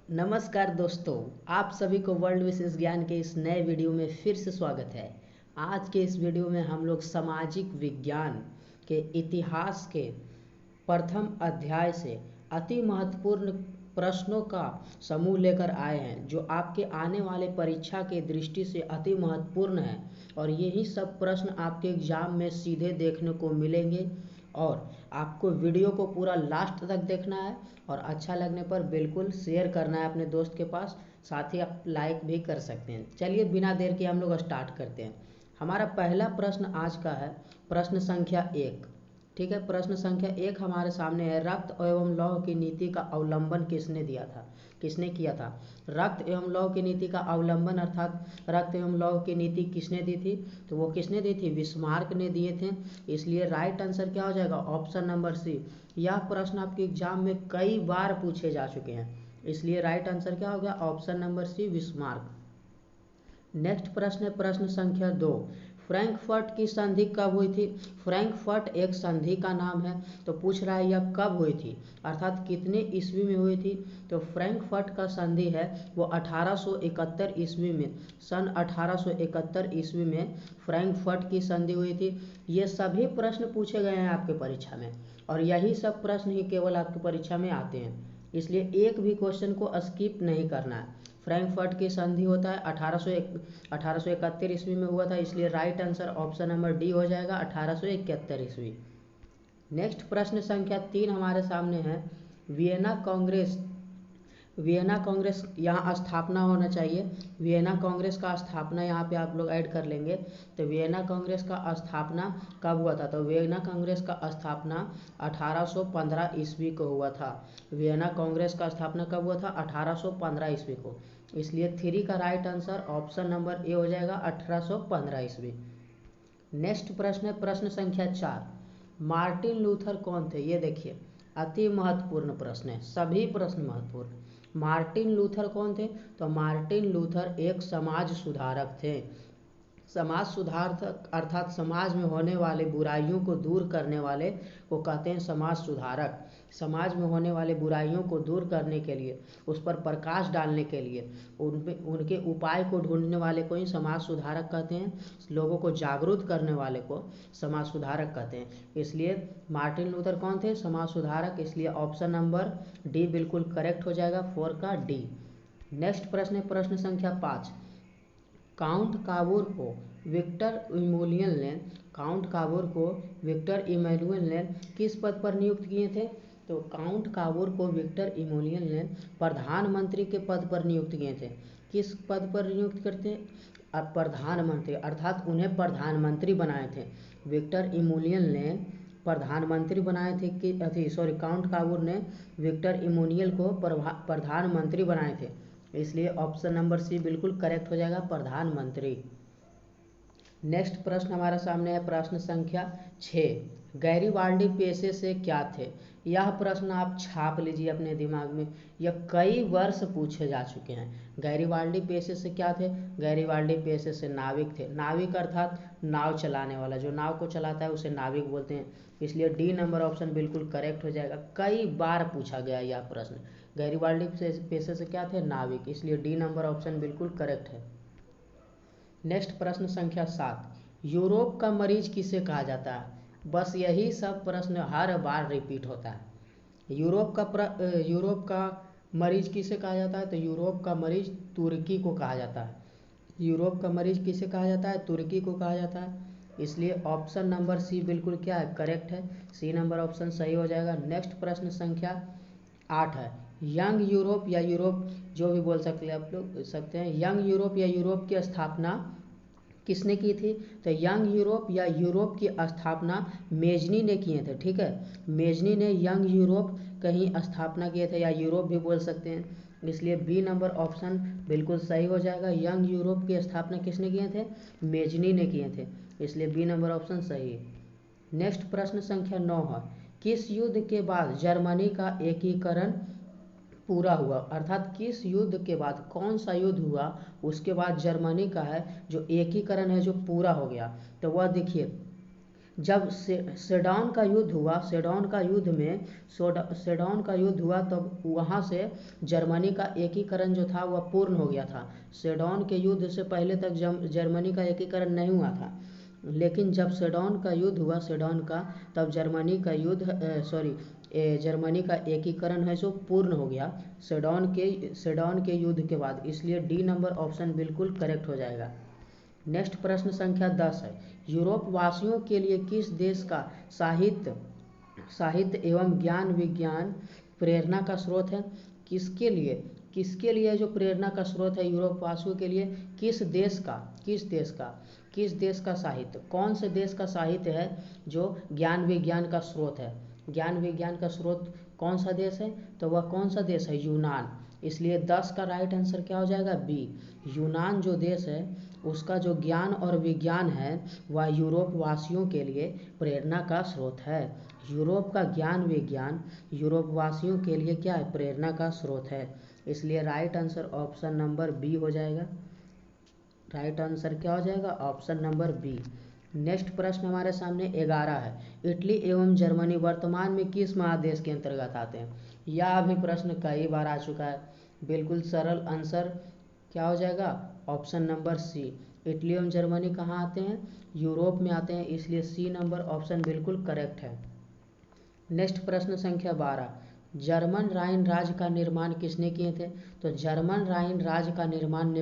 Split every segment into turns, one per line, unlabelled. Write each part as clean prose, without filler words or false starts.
नमस्कार दोस्तों, आप सभी को वर्ल्ड विशेष ज्ञान के इस नए वीडियो में फिर से स्वागत है। आज के इस वीडियो में हम लोग सामाजिक विज्ञान के इतिहास के प्रथम अध्याय से अति महत्वपूर्ण प्रश्नों का समूह लेकर आए हैं, जो आपके आने वाले परीक्षा के दृष्टि से अति महत्वपूर्ण है। और यही सब प्रश्न आपके एग्जाम में सीधे देखने को मिलेंगे। और आपको वीडियो को पूरा लास्ट तक देखना है और अच्छा लगने पर बिल्कुल शेयर करना है अपने दोस्त के पास। साथ ही आप लाइक भी कर सकते हैं। चलिए बिना देर के हम लोग स्टार्ट करते हैं। हमारा पहला प्रश्न आज का है प्रश्न संख्या 1। ठीक है, प्रश्न संख्या 1 हमारे सामने है। रक्त एवं लौह की नीति का अवलंबन किसने किया था? रक्त एवं लौह की नीति का अवलंबन अर्थात रक्त एवं लौह की नीति किसने दी थी? तो वो किसने दी थी? बिस्मार्क ने दिए थे। इसलिए राइट आंसर क्या हो जाएगा? Option number C. यह प्रश्न आपके एग्जाम में कई बार पूछे जा चुके हैं, इसलिए राइट आंसर क्या हो गया? Option number C, Bismarck. Next प्रश्न है प्रश्न संख्या 2। फ्रैंकफर्ट की संधि कब हुई थी? फ्रैंकफर्ट एक संधि का नाम है, तो पूछ रहा है यह कब हुई थी, अर्थात कितने ईस्वी में हुई थी? तो फ्रैंकफर्ट का संधि है वो 1871 ईस्वी में, सन 1871 ईस्वी में फ्रैंकफर्ट की संधि हुई थी। ये सभी प्रश्न पूछे गए हैं आपके परीक्षा में, और यही सब प्रश्न ही केवल आपकी परीक्षा में आते हैं, इसलिए एक भी क्वेश्चन को स्किप नहीं करना है। फ्रैंकफर्ट की संधि होता है 1871 ईस्वी में हुआ था, इसलिए right answer option number D हो जाएगा, 1871 ईस्वी। नेक्स्ट प्रश्न संख्या 3 हमारे सामने है। वियना कांग्रेस यहाँ स्थापना होना चाहिए। वियना कांग्रेस का स्थापना यहाँ पे आप लोग ऐड कर लेंगे। तो वियना कांग्रेस का स्थापना कब हुआ था? तो वियना कांग्रेस का स्थापना 1815 ईस्वी को हुआ था। वियना कांग्रेस का स्थापना कब हुआ था? 1815 ईस्वी को, इसलिए 3 का right answer option number A हो जाएगा, 1815 ईस्वी। नेक्स्ट प्रश्न है प्रश्न संख्या 4। मार्टिन लूथर कौन थे? ये देखिए अति महत्वपूर्ण प्रश्न है, सभी प्रश्न महत्वपूर्ण। मार्टिन लूथर कौन थे? तो मार्टिन लूथर एक समाज सुधारक थे। समाज सुधारक अर्थात समाज में होने वाले बुराइयों को दूर करने वाले को कहते हैं समाज सुधारक। समाज में होने वाले बुराइयों को दूर करने के लिए, उस पर प्रकाश डालने के लिए, उनके उपाय को ढूंढने वाले को ही समाज सुधारक कहते हैं। लोगों को जागरूक करने वाले को समाज सुधारक कहते हैं। इसलिए मार्टिन लूथर कौन थे? समाज सुधारक, इसलिए ऑप्शन नंबर डी बिल्कुल करेक्ट हो जाएगा, 4 का डी। नेक्स्ट प्रश्न है प्रश्न संख्या 5। काउंट काबूर को विक्टर इमैनुअल ने किस पद पर नियुक्त किए थे? तो काउंट काबूर को विक्टर इमैनुअल ने प्रधानमंत्री के पद पर नियुक्त किए थे। किस पद पर नियुक्त करते? प्रधानमंत्री, अर्थात उन्हें प्रधानमंत्री बनाए थे। विक्टर इमैनुअल ने प्रधानमंत्री बनाए थे कि काउंट काबूर ने विक्टर इमैनुअल को प्रधानमंत्री बनाए थे, इसलिए ऑप्शन नंबर सी बिल्कुल करेक्ट हो जाएगा, प्रधानमंत्री। नेक्स्ट प्रश्न हमारे सामने है प्रश्न संख्या 6। गैरीबाल्डी पेशे से क्या थे? यह प्रश्न आप छाप लीजिए अपने दिमाग में, यह कई वर्ष पूछे जा चुके हैं। गैरीबाल्डी पेशे से क्या थे? गैरीबाल्डी पेशे से नाविक थे। नाविक अर्थात नाव चलाने वाला, जो नाव को चलाता है उसे नाविक बोलते हैं, इसलिए डी नंबर ऑप्शन बिल्कुल करेक्ट हो जाएगा। कई बार पूछा गया यह प्रश्न। गैरीबाल्डी पेशे से क्या थे? नाविक, इसलिए डी नंबर ऑप्शन बिल्कुल करेक्ट है। नेक्स्ट प्रश्न संख्या 7। यूरोप का मरीज किसे कहा जाता है? बस यही सब प्रश्न हर बार रिपीट होता है। यूरोप का मरीज किसे कहा जाता है? तो यूरोप का मरीज तुर्की को कहा जाता है। यूरोप का मरीज किसे कहा जाता है? तुर्की को कहा जाता है, इसलिए ऑप्शन नंबर सी बिल्कुल क्या है? करेक्ट है, सी नंबर ऑप्शन सही हो जाएगा। नेक्स्ट प्रश्न संख्या 8 है। यंग यूरोप या यूरोप, जो भी बोल सकते हैं आप लोग सकते हैं, यंग यूरोप या यूरोप की स्थापना किसने की थी? तो यंग यूरोप या यूरोप की स्थापना मेजनी ने किए थे। ठीक है, मेजनी ने यंग यूरोप कहीं स्थापना किए थे, या यूरोप भी बोल सकते हैं, इसलिए बी नंबर ऑप्शन बिल्कुल सही हो जाएगा। यंग यूरोप की स्थापना किसने किए थे? मेजनी ने किए थे, इसलिए बी नंबर ऑप्शन सही है। नेक्स्ट प्रश्न संख्या 9 है। किस युद्ध के बाद जर्मनी का एकीकरण पूरा हुआ? अर्थात किस युद्ध के बाद, कौन सा युद्ध हुआ उसके बाद जर्मनी का है जो एकीकरण है जो पूरा हो गया? तो वह देखिए जब सेडौन का युद्ध हुआ, सेडौन का युद्ध में सेडौन का युद्ध हुआ तब वहाँ से जर्मनी का एकीकरण जो था वह पूर्ण हो गया था। सेडौन के युद्ध से पहले तक जर्मनी का एकीकरण नहीं हुआ था, लेकिन जब सेडौन का युद्ध हुआ, सेडौन का, तब जर्मनी का जर्मनी का एकीकरण है जो पूर्ण हो गया सेडौन के युद्ध के बाद। इसलिए डी नंबर ऑप्शन बिल्कुल करेक्ट हो जाएगा। नेक्स्ट प्रश्न संख्या 10 है, यूरोप वासियों के लिए किस देश का साहित्य एवं ज्ञान विज्ञान प्रेरणा का स्रोत है? किसके लिए जो प्रेरणा का स्रोत है यूरोप वासियों के लिए? किस देश का साहित्य, कौन से देश का साहित्य है जो ज्ञान विज्ञान का स्रोत है? ज्ञान विज्ञान का स्रोत कौन सा देश है? तो वह कौन सा देश है? यूनान। इसलिए 10 का राइट आंसर क्या हो जाएगा? बी। यूनान जो देश है उसका जो ज्ञान और विज्ञान है वह यूरोप वासियों के लिए प्रेरणा का स्रोत है। यूरोप का ज्ञान विज्ञान यूरोप वासियों के लिए क्या है? प्रेरणा का स्रोत है। इसलिए right answer option number B हो जाएगा। राइट आंसर क्या हो जाएगा? Option number B. नेक्स्ट प्रश्न हमारे सामने 11 है, इटली एवं जर्मनी वर्तमान में किस महादेश के अंतर्गत आते हैं? यह भी प्रश्न कई बार आ चुका है। बिल्कुल सरल आंसर क्या हो जाएगा? Option number C. इटली एवं जर्मनी कहाँ आते हैं? यूरोप में आते हैं, इसलिए सी नंबर ऑप्शन बिल्कुल करेक्ट है। नेक्स्ट प्रश्न संख्या 12, जर्मन राइन राज्य का निर्माण किसने किए थे? तो जर्मन राइन राज्य का निर्माण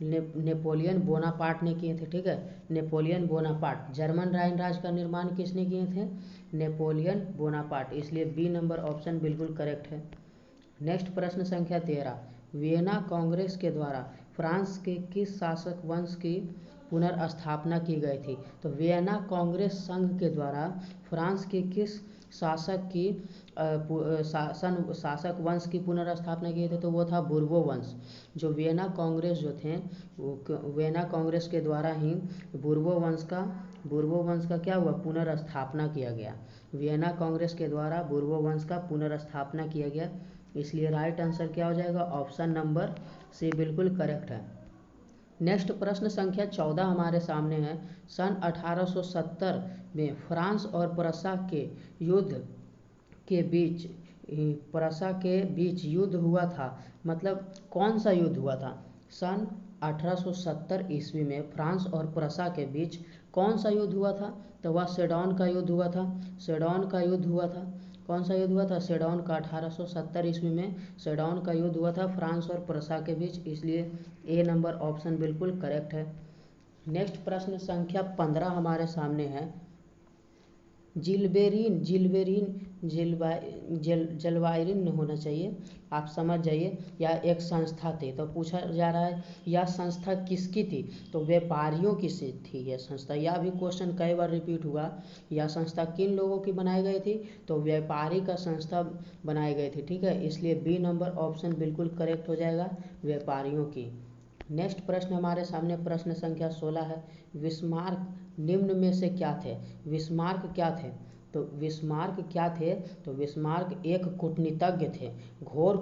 नेपोलियन बोनापार्ट ने किए थे। ठीक है, नेपोलियन बोनापार्ट। जर्मन राइन राज्य का निर्माण किसने किए थे? Napoleon Bonaparte. इसलिए बी नंबर ऑप्शन बिल्कुल करेक्ट है। नेक्स्ट प्रश्न संख्या 13, वियना कांग्रेस के द्वारा फ्रांस के किस शासक वंश की पुनर्स्थापना की गई थी? तो वियना कांग्रेस संघ के द्वारा फ्रांस के किस शासक वंश की पुनर्स्थापना किए थे? तो वो था बुर्बो वंश। जो वियना कांग्रेस जो थे वो वियना कांग्रेस के द्वारा ही बुर्बो वंश का क्या हुआ? पुनर्स्थापना किया गया। वियना कांग्रेस के द्वारा बुर्बो वंश का पुनर्स्थापना किया गया। इसलिए राइट आंसर क्या हो जाएगा? ऑप्शन नंबर सी बिल्कुल करेक्ट है। नेक्स्ट प्रश्न संख्या 14 हमारे सामने है, सन 1870 में फ्रांस और प्रुसा के बीच युद्ध हुआ था। मतलब कौन सा युद्ध हुआ था? सन 1870 ईस्वी में फ्रांस और प्रुसा के बीच कौन सा युद्ध हुआ था? तो वह सेडौन का युद्ध हुआ था। सेडौन का युद्ध हुआ था। कौन सा युद्ध हुआ था? सेडौन का। 1870 ईस्वी में सेडौन का युद्ध हुआ था फ्रांस और प्रुसा के बीच। इसलिए ए नंबर ऑप्शन बिल्कुल करेक्ट है। नेक्स्ट प्रश्न संख्या 15 हमारे सामने है, जलवायरिन होना चाहिए, आप समझ जाइए। या एक संस्था थी, तो पूछा जा रहा है यह संस्था किसकी थी? तो व्यापारियों की थी यह संस्था। यह भी क्वेश्चन कई बार रिपीट हुआ। यह संस्था किन लोगों की बनाई गई थी? तो व्यापारी का संस्था बनाई गई थी। ठीक है, इसलिए बी नंबर ऑप्शन बिल्कुल करेक्ट हो जाएगा, व्यापारियों की। नेक्स्ट प्रश्न हमारे सामने प्रश्न संख्या 16 है, विस्मार्क निम्न में से क्या थे? विस्मार्क क्या थे? तो विस्मार्क क्या थे? तो विस्मार्क एक कूटनीतिज्ञ थे, घोर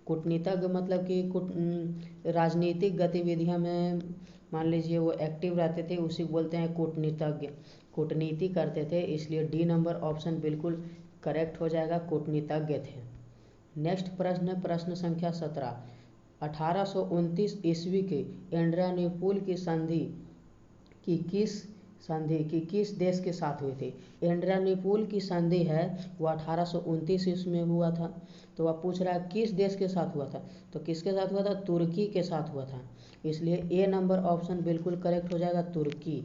कूटनीतिज्ञ मतलब कि राजनीतिक गतिविधियों में मान लीजिए वो एक्टिव रहते थे, उसी बोलते हैं कूटनीतिज्ञ। कूटनीति करते थे, इसलिए डी नंबर ऑप्शन बिल्कुल करेक्ट हो जाएगा, कूटनीतिज्ञ थे। नेक्स्ट प्रश्न संख्या 17, 1829 ईस्वी के एड्रियानोपल की संधि किस देश के साथ हुई थी? एड्रियानोपल की संधि है वो 1829 ईस्वी में हुआ था। तो वह पूछ रहा है किस देश के साथ हुआ था? तो किसके साथ हुआ था? तुर्की के साथ हुआ था। इसलिए ए नंबर ऑप्शन बिल्कुल करेक्ट हो जाएगा, तुर्की।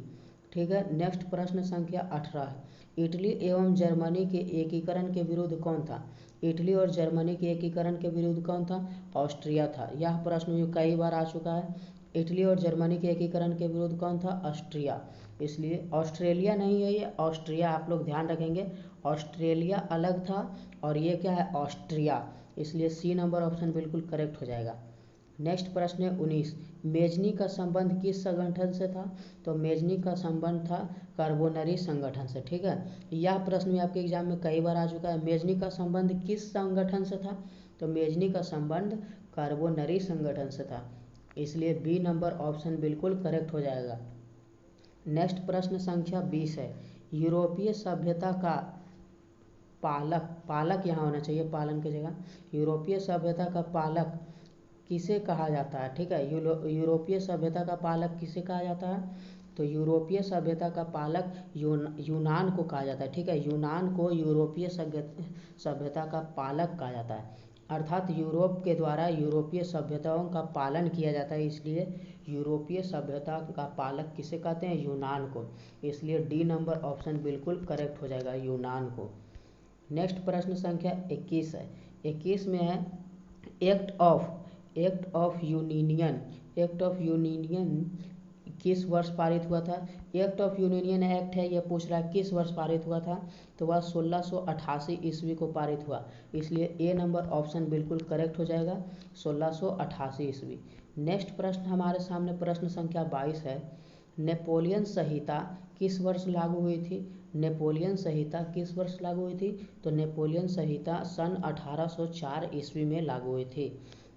ठीक है, नेक्स्ट प्रश्न संख्या 18 है, इटली एवं जर्मनी के एकीकरण के विरुद्ध कौन था? इटली और जर्मनी के एकीकरण के विरुद्ध कौन था? ऑस्ट्रिया था। यह प्रश्न भी कई बार आ चुका है। इटली और जर्मनी के एकीकरण के विरुद्ध कौन था? ऑस्ट्रिया। इसलिए ऑस्ट्रेलिया नहीं है, ये ऑस्ट्रिया, आप लोग ध्यान रखेंगे। ऑस्ट्रेलिया अलग था और ये क्या है? ऑस्ट्रिया। इसलिए सी नंबर ऑप्शन बिल्कुल करेक्ट हो जाएगा। नेक्स्ट प्रश्न है 19, मेजनी का संबंध किस संगठन से था? तो मेजनी का संबंध था कार्बोनरी संगठन से। ठीक है, यह प्रश्न भी आपके एग्जाम में कई बार आ चुका है। मेजनी का संबंध किस संगठन से था? तो मेजनी का संबंध कार्बोनरी संगठन से था। इसलिए बी नंबर ऑप्शन बिल्कुल करेक्ट हो जाएगा। नेक्स्ट प्रश्न संख्या 20 है, यूरोपीय सभ्यता का पालक यहाँ होना चाहिए, पालन की जगह। यूरोपीय सभ्यता का पालक किसे कहा जाता है? ठीक है, यूरोपीय सभ्यता का पालक किसे कहा जाता है? तो यूरोपीय सभ्यता का पालक यूनान को कहा जाता है। ठीक है, यूनान को यूरोपीय सभ्यता का पालक कहा जाता है। अर्थात यूरोप के द्वारा यूरोपीय सभ्यताओं का पालन किया जाता है, इसलिए यूरोपीय सभ्यता का पालक किसे कहते हैं? यूनान को। इसलिए डी नंबर ऑप्शन बिल्कुल करेक्ट हो जाएगा, यूनान को। नेक्स्ट प्रश्न संख्या 21 है। 21 में है एक्ट ऑफ यूनियन किस वर्ष पारित हुआ था? एक्ट ऑफ यूनियन एक्ट है, यह पूछ रहा है किस वर्ष पारित हुआ था? तो वह 1688 ईस्वी को पारित हुआ, इसलिए ए नंबर ऑप्शन बिल्कुल करेक्ट हो जाएगा, 1688 ईस्वी। नेक्स्ट प्रश्न हमारे सामने प्रश्न संख्या 22 है, नेपोलियन संहिता किस वर्ष लागू हुई थी? नेपोलियन संहिता किस वर्ष लागू हुई थी? तो नेपोलियन संहिता सन 1804 ईस्वी में लागू हुई थी।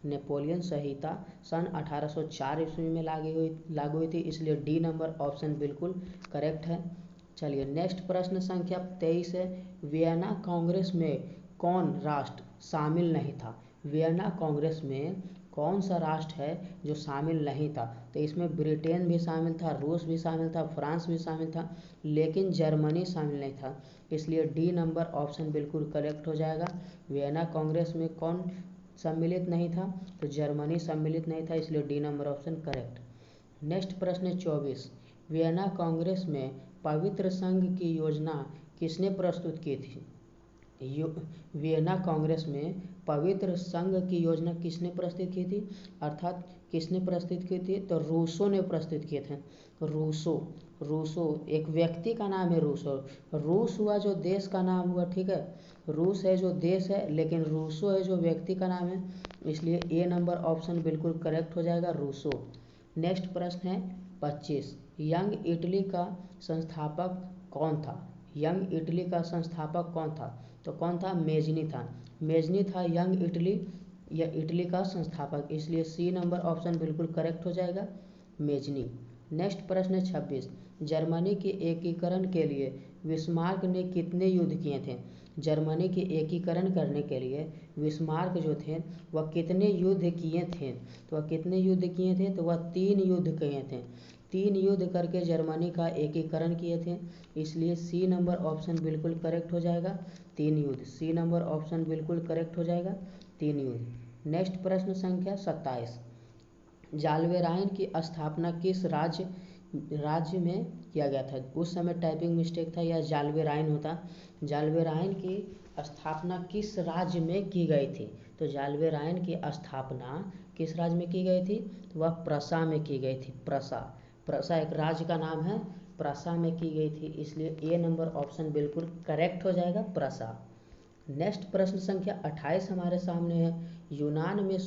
नेपोलियन संहिता सन 1804 ईस्वी में लागू हुई थी, इसलिए डी नंबर ऑप्शन बिल्कुल करेक्ट है। चलिए नेक्स्ट प्रश्न संख्या 23 है, वियना कांग्रेस में कौन राष्ट्र शामिल नहीं था? वियना कांग्रेस में कौन सा राष्ट्र है जो शामिल नहीं था? तो इसमें ब्रिटेन भी शामिल था, रूस भी शामिल था, फ्रांस भी शामिल था, लेकिन जर्मनी शामिल नहीं था, इसलिए डी नंबर ऑप्शन बिल्कुल करेक्ट हो जाएगा। वियना कांग्रेस में कौन सम्मिलित नहीं था? तो जर्मनी सम्मिलित नहीं था, इसलिए D number option correct. Next प्रश्न 24, वियना कांग्रेस में पवित्र संघ की योजना किसने प्रस्तुत की थी? वियना कांग्रेस में पवित्र संघ की योजना किसने प्रस्तुत की थी? अर्थात किसने प्रस्तुत की थी? तो रूसो ने प्रस्तुत किए थे। रूसो एक व्यक्ति का नाम है, रूस हुआ जो देश का नाम हुआ। ठीक है, रूस है जो देश है, लेकिन रूसो है जो व्यक्ति का नाम है, इसलिए ए नंबर ऑप्शन बिल्कुल करेक्ट हो जाएगा, रूसो। नेक्स्ट प्रश्न है 25, यंग इटली का संस्थापक कौन था? यंग इटली का संस्थापक कौन था? तो कौन था? मेजनी था। मेजनी था यंग इटली या इटली का संस्थापक, इसलिए सी नंबर ऑप्शन बिल्कुल करेक्ट हो जाएगा, मेजनी। नेक्स्ट प्रश्न 26, जर्मनी के एकीकरण के लिए बिस्मार्क ने कितने युद्ध किए थे? जर्मनी के एकीकरण करने के लिए बिस्मार्क जो थे वह कितने युद्ध किए थे? तो वह कितने युद्ध किए थे? तो वह 3 युद्ध किए थे। 3 युद्ध करके जर्मनी का एकीकरण किए थे, इसलिए सी नंबर ऑप्शन बिल्कुल करेक्ट हो जाएगा, 3 युद्ध। सी नंबर ऑप्शन बिल्कुल करेक्ट हो जाएगा, 3 युद्ध। नेक्स्ट प्रश्न संख्या 27, जाल्वेराइन की स्थापना किस राज्य में किया गया था? उस समय टाइपिंग मिस्टेक था, यह जाल्वेराइन होता। जाल्वेराइन की स्थापना किस राज्य में की गई थी? तो जाल्वेराइन की स्थापना किस राज्य में की गई थी? तो वह प्रसा में की गई थी। प्रसा एक राज्य का नाम है, प्रसा में की गई थी, इसलिए ए नंबर ऑप्शन बिल्कुल करेक्ट हो जाएगा, प्रसा। नेक्स्ट प्रश्न संख्या 28 हमारे सामने है, यूनान के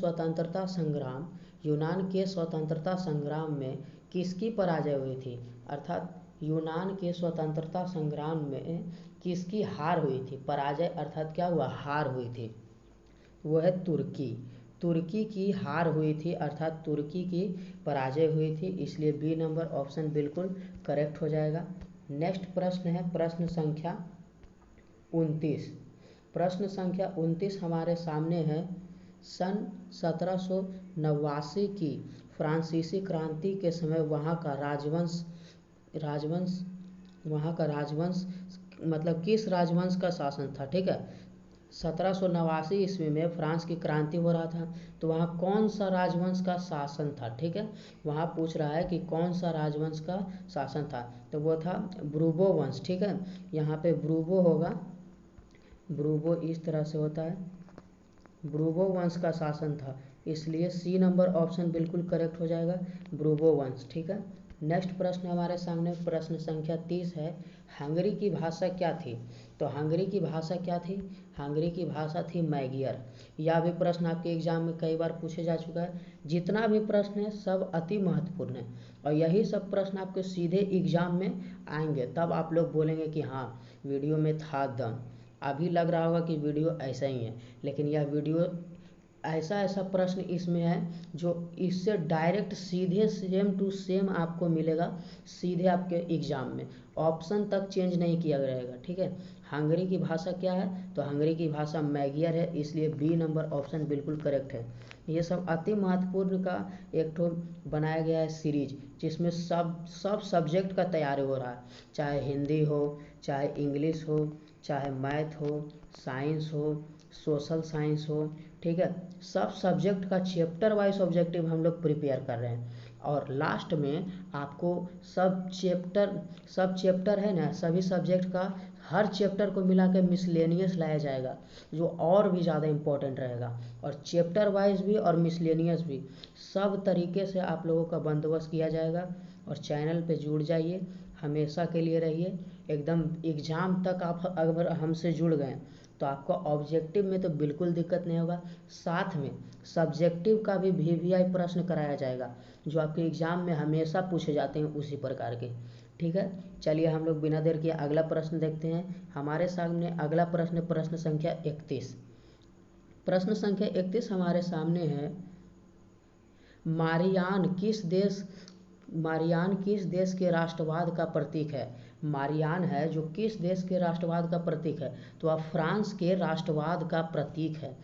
स्वतंत्रता संग्राम में किसकी पराजय हुई थी? अर्थात यूनान के स्वतंत्रता संग्राम में किसकी हार हुई थी? पराजय अर्थात क्या हुआ? हार हुई थी, वो है तुर्की की हार हुई थी, अर्थात तुर्की की पराजय हुई थी, इसलिए बी नंबर ऑप्शन बिल्कुल करेक्ट हो जाएगा। नेक्स्ट प्रश्न है प्रश्न संख्या 29। प्रश्न संख्या 29 हमारे सामने है, सन 1789 की फ्रांसीसी क्रांति के समय वहाँ का राजवंश मतलब किस राजवंश का शासन था? ठीक है, 1789 ईस्वी में फ्रांस की क्रांति हो रहा था, तो वहाँ कौन सा राजवंश का शासन था? ठीक है, वहाँ पूछ रहा है कि कौन सा राजवंश का शासन था, तो वो था ब्रूबो वंश। ठीक है, यहाँ पे ब्रूबो होगा, ब्रूबो इस तरह से होता है, ब्रूबो वंश का शासन था, इसलिए सी नंबर ऑप्शन बिल्कुल करेक्ट हो जाएगा, ब्रूबो वंश। ठीक है, नेक्स्ट प्रश्न हमारे सामने प्रश्न संख्या 30 है, हंगरी की भाषा क्या थी? तो हंगरी की भाषा क्या थी? हंगरी की भाषा थी मैगियर। यह भी प्रश्न आपके एग्जाम में कई बार पूछे जा चुका है। जितना भी प्रश्न है सब अति महत्वपूर्ण है, और यही सब प्रश्न आपके सीधे एग्जाम में आएंगे, तब आप लोग बोलेंगे कि हाँ वीडियो में था दम। अभी लग रहा होगा कि वीडियो ऐसा ही है, लेकिन यह वीडियो ऐसा ऐसा प्रश्न इसमें है जो इससे डायरेक्ट सीधे सेम टू सेम आपको मिलेगा सीधे आपके एग्जाम में, ऑप्शन तक चेंज नहीं किया रहेगा, ठीक है। हंगरी की भाषा क्या है, तो हंगरी की भाषा मैगियर है, इसलिए बी नंबर ऑप्शन बिल्कुल करेक्ट है। ये सब अति महत्वपूर्ण का एक ठो बनाया गया है सीरीज, जिसमें सब सब्जेक्ट का तैयारी हो रहा है, चाहे हिंदी हो, चाहे इंग्लिश हो, चाहे मैथ हो, साइंस हो, सोशल साइंस हो, ठीक है। सब सब्जेक्ट का चैप्टर वाइज ऑब्जेक्टिव हम लोग प्रिपेयर कर रहे हैं, और लास्ट में आपको सब चैप्टर है ना, सभी सब्जेक्ट का हर चैप्टर को मिला के मिसलेनियस लाया जाएगा, जो और भी ज़्यादा इम्पोर्टेंट रहेगा, और चैप्टर वाइज भी और मिसलेनियस भी, सब तरीके से आप लोगों का बंदोबस्त किया जाएगा। और चैनल पे जुड़ जाइए, हमेशा के लिए रहिए, एकदम एग्ज़ाम तक आप अगर हमसे जुड़ गए तो आपको ऑब्जेक्टिव में तो बिल्कुल दिक्कत नहीं होगा, साथ में सब्जेक्टिव का भी वीवीआई प्रश्न कराया जाएगा, जो आपके एग्ज़ाम में हमेशा पूछे जाते हैं उसी प्रकार के, ठीक है। चलिए हम लोग बिना देर किए अगला प्रश्न देखते हैं। हमारे सामने अगला प्रश्न प्रश्न संख्या 31। प्रश्न संख्या 31 हमारे सामने है, मारियान किस देश के राष्ट्रवाद का प्रतीक है। मारियान है जो किस देश के राष्ट्रवाद का प्रतीक है, तो आप फ्रांस के राष्ट्रवाद का प्रतीक है।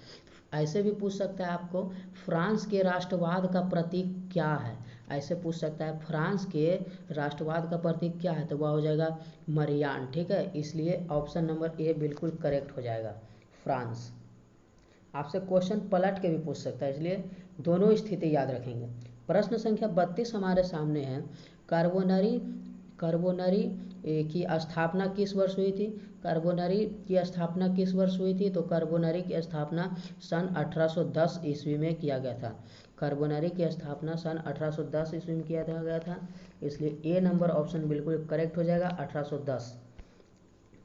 ऐसे भी पूछ सकता है आपको, फ्रांस के राष्ट्रवाद का प्रतीक क्या है, ऐसे पूछ सकता है, फ्रांस के राष्ट्रवाद का प्रतीक क्या है, तो वह हो जाएगा मरियान, ठीक है। इसलिए ऑप्शन नंबर ए बिल्कुल करेक्ट हो जाएगा, फ्रांस। आपसे क्वेश्चन पलट के भी पूछ सकता है, इसलिए दोनों स्थिति याद रखेंगे। प्रश्न संख्या 32 हमारे सामने है, कार्बोनरी की स्थापना किस वर्ष हुई थी। कार्बोनरी की स्थापना किस वर्ष हुई थी, तो कार्बोनरी की स्थापना सन 1810 ईस्वी में किया गया था। कार्बोनरी की स्थापना सन 1810 ईस्वी में किया गया था, इसलिए ए नंबर ऑप्शन बिल्कुल करेक्ट हो जाएगा, 1810।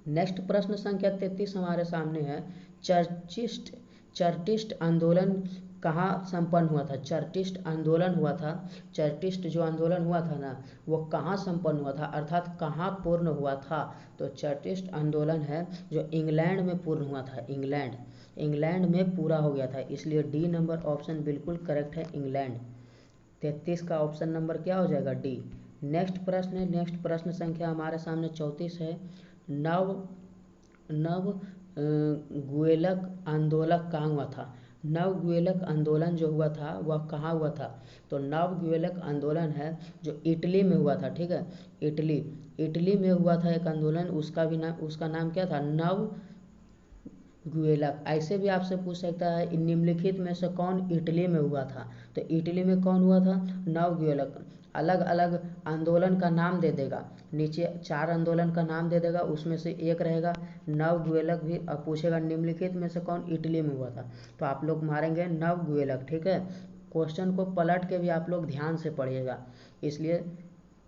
नेक्स्ट प्रश्न संख्या 33 हमारे सामने है, चर्टिस्ट आंदोलन कहाँ संपन्न हुआ था। चर्टिस्ट आंदोलन हुआ था, चर्टिस्ट जो आंदोलन हुआ था ना, वो कहाँ संपन्न हुआ था, अर्थात कहाँ पूर्ण हुआ था, तो चर्टिस्ट आंदोलन है जो इंग्लैंड में पूर्ण हुआ था, इंग्लैंड में पूरा हो गया था, इसलिए डी नंबर ऑप्शन बिल्कुल करेक्ट है, इंग्लैंड। 33 का ऑप्शन नंबर क्या हो जाएगा, डी। नेक्स्ट प्रश्न संख्या हमारे सामने 34 है, नव गुएलक आंदोलन कहाँ हुआ था। नव गुएलक आंदोलन जो हुआ था वह कहाँ हुआ था, तो नव गुएलक आंदोलन है जो इटली में हुआ था, ठीक है। इटली में हुआ था एक आंदोलन, उसका नाम क्या था, नव गुएलक। ऐसे भी आपसे पूछ सकता है, निम्नलिखित में से कौन इटली में हुआ था, तो इटली में कौन हुआ था, नव गुएलक। अलग अलग आंदोलन का नाम दे देगा, नीचे 4 आंदोलन का नाम दे देगा, उसमें से एक रहेगा नव गुएलक भी। अब पूछेगा निम्नलिखित में से कौन इटली में हुआ था, तो आप लोग मारेंगे नव गुएलक, ठीक है। क्वेश्चन को पलट के भी आप लोग ध्यान से पढ़िएगा, इसलिए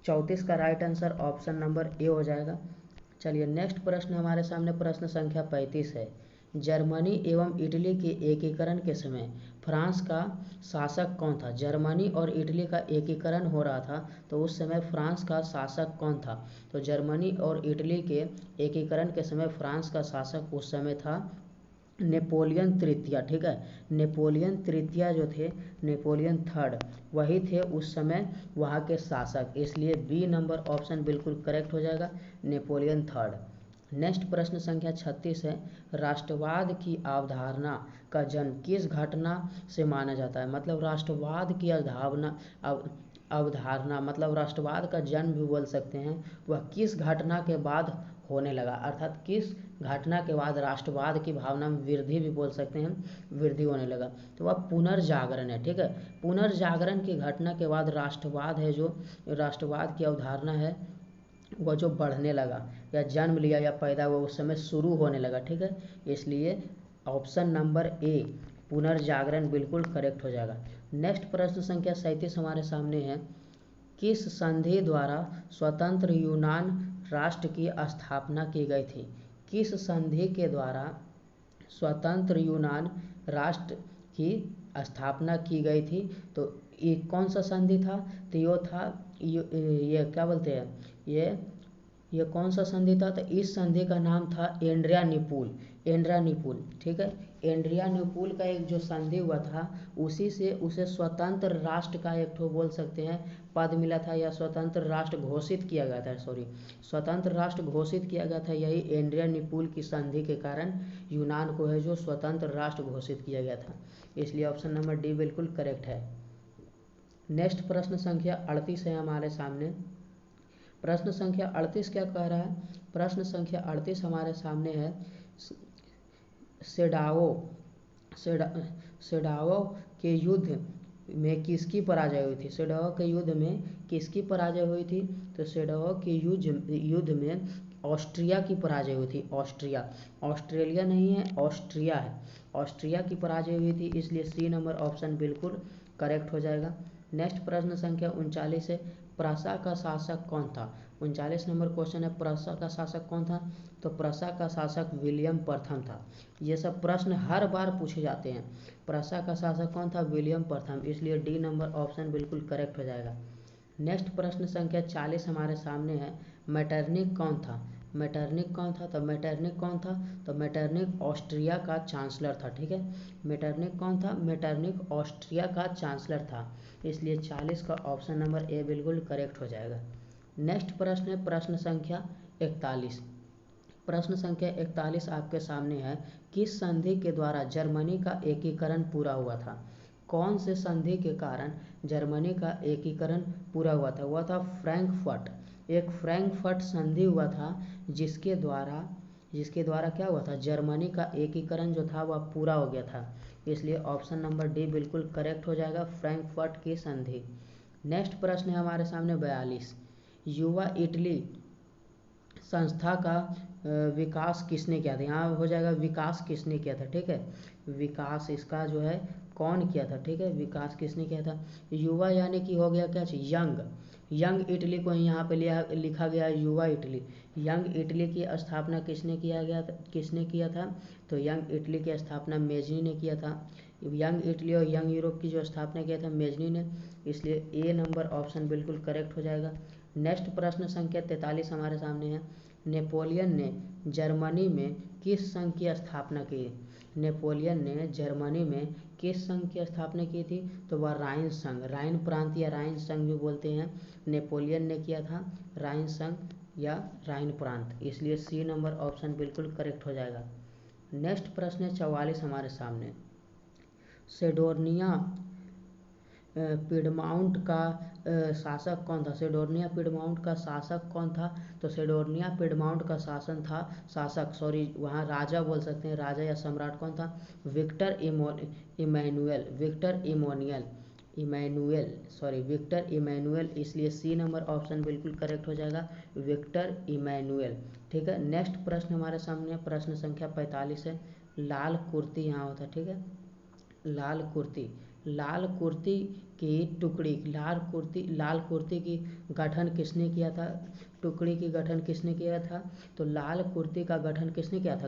34 का right answer option number A हो जाएगा। चलिए नेक्स्ट प्रश्न हमारे सामने प्रश्न संख्या 35 है, जर्मनी एवं इटली के एकीकरण के समय फ्रांस का शासक कौन था। जर्मनी और इटली का एकीकरण हो रहा था, तो उस समय फ्रांस का शासक कौन था, तो जर्मनी और इटली के एकीकरण के समय फ्रांस का शासक उस समय था नेपोलियन तृतीय, ठीक है। नेपोलियन तृतीय जो थे, नेपोलियन थर्ड, वही थे उस समय वहाँ के शासक, इसलिए बी नंबर ऑप्शन बिल्कुल करेक्ट हो जाएगा, नेपोलियन थर्ड। नेक्स्ट प्रश्न संख्या 36 है, राष्ट्रवाद की अवधारणा का जन्म किस घटना से माना जाता है। मतलब राष्ट्रवाद की अवधारणा मतलब राष्ट्रवाद का जन्म भी बोल सकते हैं, वह किस घटना के बाद होने लगा, अर्थात किस घटना के बाद राष्ट्रवाद की भावना में वृद्धि भी बोल सकते हैं, वृद्धि होने लगा, तो वह पुनर्जागरण है, ठीक है। पुनर्जागरण की घटना के बाद राष्ट्रवाद है, जो राष्ट्रवाद की अवधारणा है वह जो बढ़ने लगा या जन्म लिया या पैदा हुआ उस समय शुरू होने लगा, ठीक है। इसलिए ऑप्शन नंबर ए पुनर्जागरण बिल्कुल करेक्ट हो जाएगा। नेक्स्ट प्रश्न संख्या 37 हमारे सामने है, किस संधि द्वारा स्वतंत्र यूनान राष्ट्र की स्थापना की गई थी। किस संधि के द्वारा स्वतंत्र यूनान राष्ट्र की स्थापना की गई थी, तो ये कौन सा संधि था, तो ये था ये क्या बोलते हैं, ये कौन सा संधि था, तो इस संधि का नाम था एंड्रियानिपुल, ठीक है। एड्रियानोपुल का एक जो संधि हुआ था उसी से उसे स्वतंत्र राष्ट्र का एक ठो बोल सकते हैं पद मिला था, या स्वतंत्र राष्ट्र घोषित किया गया था, स्वतंत्र राष्ट्र घोषित किया गया था। यही एड्रियानोपुल की संधि के कारण यूनान को है जो स्वतंत्र राष्ट्र घोषित किया गया था। इसलिए ऑप्शन नंबर डी बिल्कुल करेक्ट है। नेक्स्ट प्रश्न संख्या 38 है हमारे सामने। प्रश्न संख्या 38 क्या कह रहा है? प्रश्न संख्या 38 हमारे सामने है, सेडाओ के युद्ध में किसकी पराजय हुई थी? सेडाओ के युद्ध में किसकी पराजय हुई थी? तो सेडाओ के युद्ध में ऑस्ट्रिया की पराजय हुई थी। ऑस्ट्रेलिया नहीं है, ऑस्ट्रिया है। ऑस्ट्रिया की पराजय हुई थी, इसलिए सी नंबर ऑप्शन बिल्कुल करेक्ट हो जाएगा। नेक्स्ट प्रश्न संख्या 39 है, प्रसा का शासक कौन था? 39 नंबर क्वेश्चन है, प्रसा का शासक कौन था? तो प्रसा का शासक विलियम प्रथम था। ये सब प्रश्न हर बार पूछे जाते हैं। प्रसा का शासक कौन था? विलियम प्रथम, इसलिए डी नंबर ऑप्शन बिल्कुल करेक्ट हो जाएगा। नेक्स्ट प्रश्न संख्या 40 हमारे सामने है, मेटरनिक कौन था? मेटरनिक कौन था? तो मेटरनिक ऑस्ट्रिया का चांसलर था। ठीक है, मेटरनिक कौन था? मेटरनिक ऑस्ट्रिया का चांसलर था, इसलिए 40 का ऑप्शन नंबर ए बिल्कुल करेक्ट हो जाएगा। नेक्स्ट प्रश्न है प्रश्न संख्या 41। प्रश्न संख्या 41 आपके सामने है, किस संधि के द्वारा जर्मनी का एकीकरण पूरा हुआ था? कौन से संधि के कारण जर्मनी का एकीकरण पूरा हुआ था? हुआ था फ्रैंकफर्ट। एक फ्रैंकफर्ट संधि हुआ था जिसके द्वारा क्या हुआ था? जर्मनी का एकीकरण जो था वह पूरा हो गया था, इसलिए ऑप्शन नंबर डी बिल्कुल करेक्ट हो जाएगा, फ्रैंकफर्ट की संधि। नेक्स्ट प्रश्न है हमारे सामने 42, युवा इटली संस्था का विकास किसने किया था? यहाँ हो जाएगा विकास किसने किया था। ठीक है, विकास इसका जो है कौन किया था? ठीक है, विकास किसने किया था? युवा यानी कि हो गया क्या चीज? यंग इटली को यहाँ पे लिखा गया युवा इटली। यंग इटली की स्थापना किसने किया था? तो यंग इटली की स्थापना मेजनी ने किया था। यंग इटली और यंग यूरोप की जो स्थापना किया था मेजनी ने, इसलिए ए नंबर ऑप्शन बिल्कुल करेक्ट हो जाएगा। नेक्स्ट प्रश्न संख्या 43 हमारे सामने है, नेपोलियन ने जर्मनी में किस संघ की स्थापना की? नेपोलियन ने जर्मनी में किस संघ की स्थापना की थी? तो वह राइन संघ, राइन प्रांत या राइन संघ भी बोलते हैं, नेपोलियन ने किया था राइन संघ या राइन प्रांत, इसलिए सी नंबर ऑप्शन बिल्कुल करेक्ट हो जाएगा। नेक्स्ट प्रश्न है 44 हमारे सामने, सेडोर्निया पिडमाउंट का शासक कौन था? सेडोर्निया पिडमाउंट का शासक कौन था? तो सेडोर्निया पिडमाउंट का वहाँ राजा बोल सकते हैं, राजा या सम्राट कौन था? विक्टर इमैनुअल, इसलिए सी नंबर ऑप्शन बिल्कुल करेक्ट हो जाएगा, विक्टर इमैनुअल। ठीक है, नेक्स्ट प्रश्न हमारे सामने प्रश्न संख्या 45 है, लाल कुर्ती यहाँ होता है। ठीक है, लाल कुर्ती की गठन किसने किया था? टुकड़ी की गठन किसने किया था? तो लाल कुर्ती का गठन किसने किया था?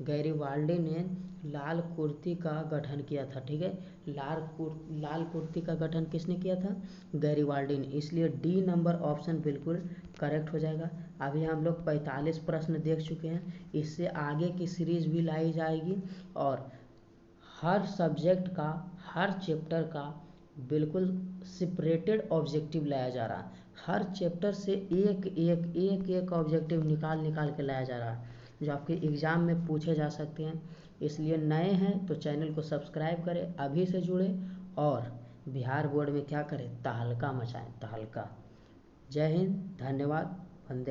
गैरीवाल्डी ने लाल कुर्ती का गठन किया था। ठीक है, लाल कुर्ती का गठन किसने किया था? गैरीवाल्डी ने, इसलिए डी नंबर ऑप्शन बिल्कुल करेक्ट हो जाएगा। अभी हम लोग 45 प्रश्न देख चुके हैं, इससे आगे की सीरीज भी लाई जाएगी और हर सब्जेक्ट का, हर चैप्टर का बिल्कुल सेपरेटेड ऑब्जेक्टिव लाया जा रहा है। हर चैप्टर से एक ऑब्जेक्टिव निकाल के लाया जा रहा है जो आपके एग्ज़ाम में पूछे जा सकते हैं। इसलिए नए हैं तो चैनल को सब्सक्राइब करें, अभी से जुड़े और बिहार बोर्ड में क्या करें? तहलका मचाएं, तहलका। जय हिंद, धन्यवाद, वंदे।